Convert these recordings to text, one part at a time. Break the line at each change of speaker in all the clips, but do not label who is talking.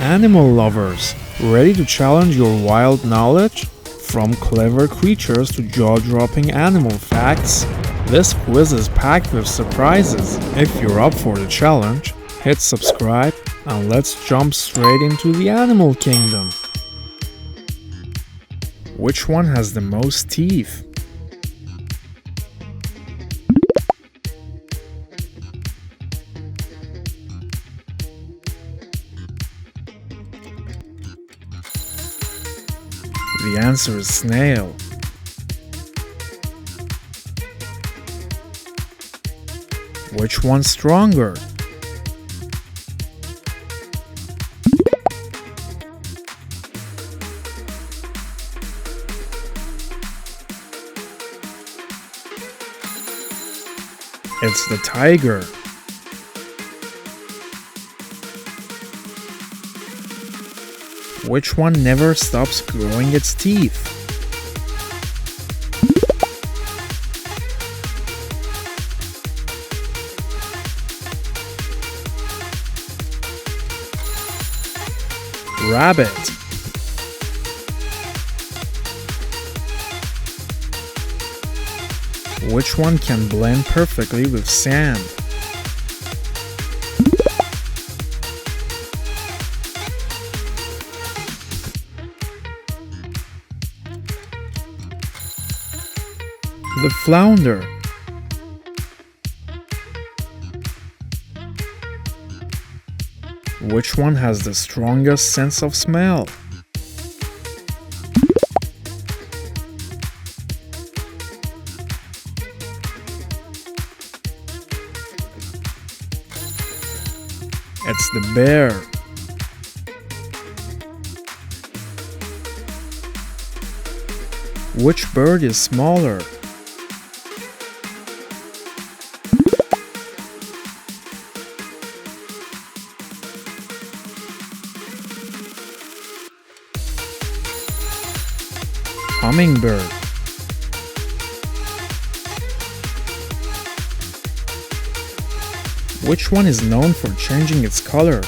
Animal lovers, ready to challenge your wild knowledge? From clever creatures to jaw-dropping animal facts, this quiz is packed with surprises. If you're up for the challenge, hit subscribe and let's jump straight into the animal kingdom. Which one has the most teeth? The answer is snail. Which one's stronger? It's the tiger. Which one never stops growing its teeth? Rabbit. Which one can blend perfectly with sand? The flounder. Which one has the strongest sense of smell? It's the bear. Which bird is smaller? Hummingbird. Which one is known for changing its color?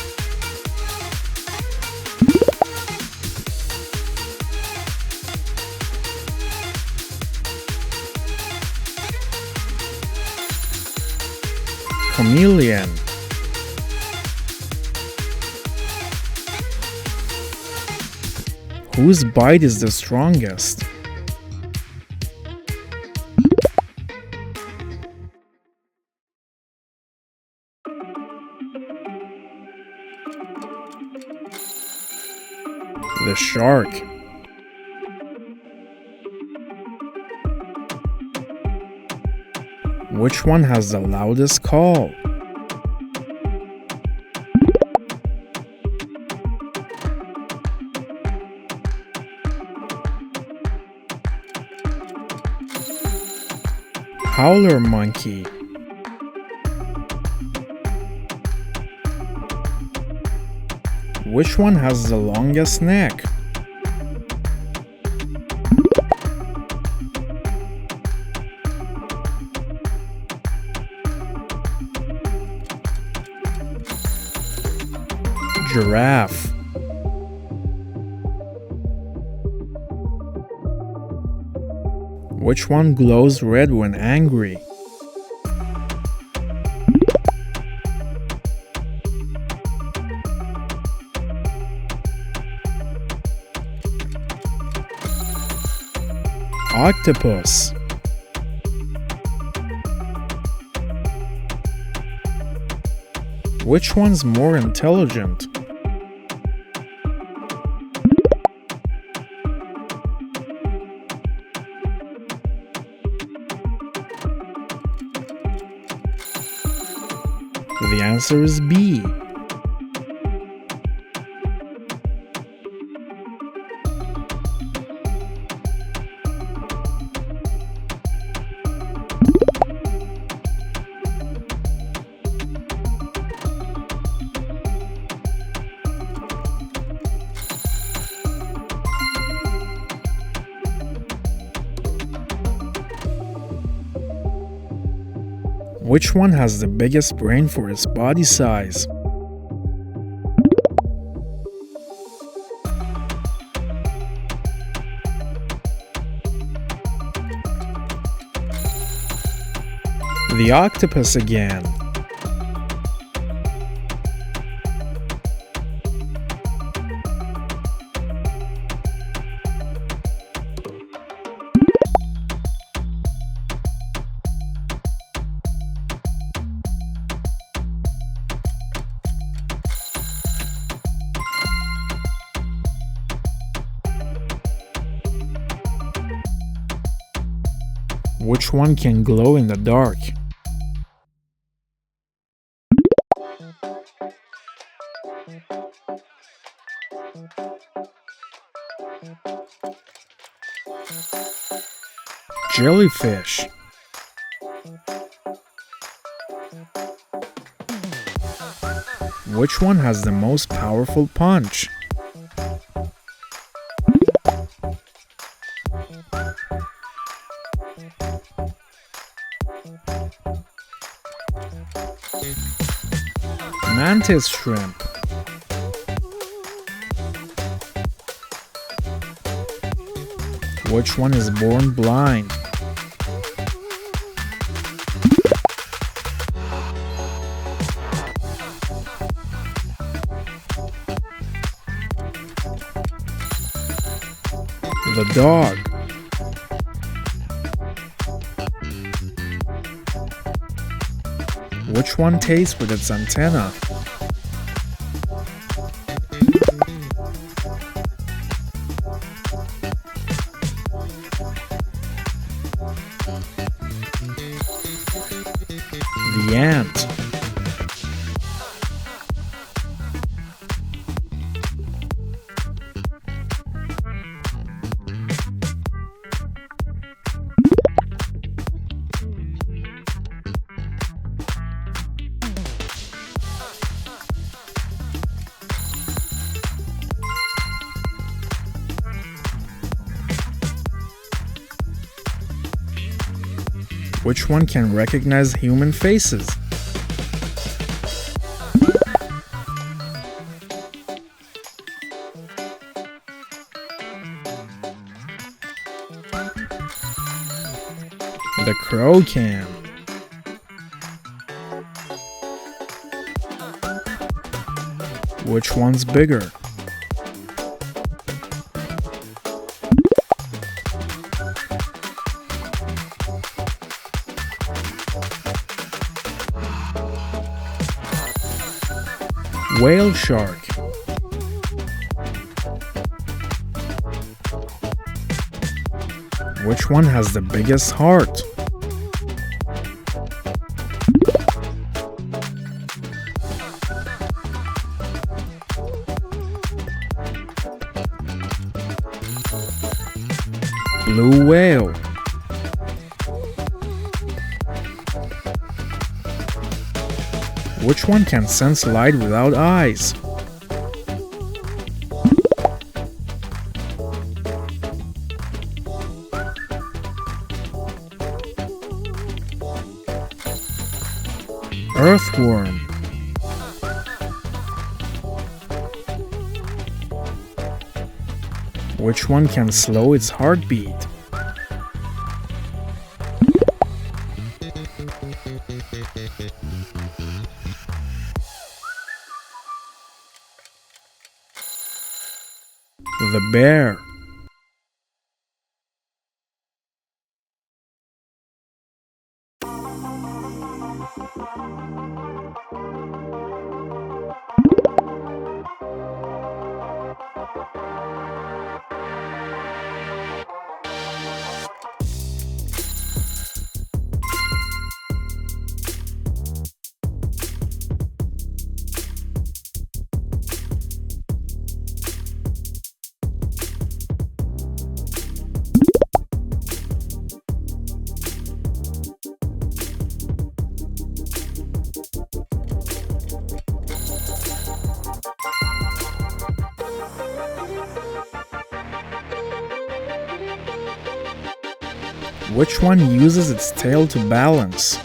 Chameleon. Whose bite is the strongest? The shark. Which one has the loudest call? Howler monkey. Which one has the longest neck? Giraffe. Which one glows red when angry? Octopus. Which one's more intelligent? The answer is B. Which one has the biggest brain for its body size? The octopus again. Which one can glow in the dark? Jellyfish. Which one has the most powerful punch? Mantis shrimp. Which one is born blind? The dog. Which one tastes with its antenna? The ant. Which one can recognize human faces? The crow can. Which one's bigger? Whale shark. Which one has the biggest heart? Blue whale. Which one can sense light without eyes? Earthworm. Which one can slow its heartbeat? The bear. Which one uses its tail to balance?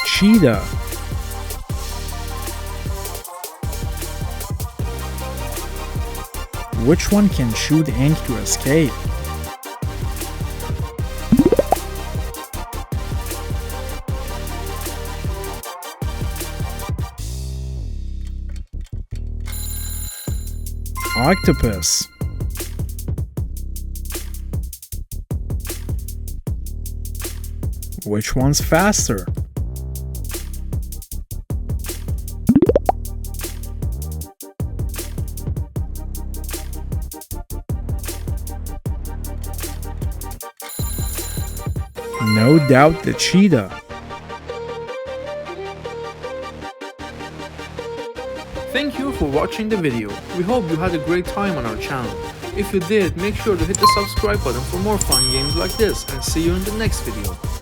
Cheetah. Which one can shoot ink to escape? Octopus. Which one's faster? No doubt the cheetah.
Thank you for watching the video. We hope you had a great time on our channel. If you did, make sure to hit the subscribe button for more fun games like this, and see you in the next video.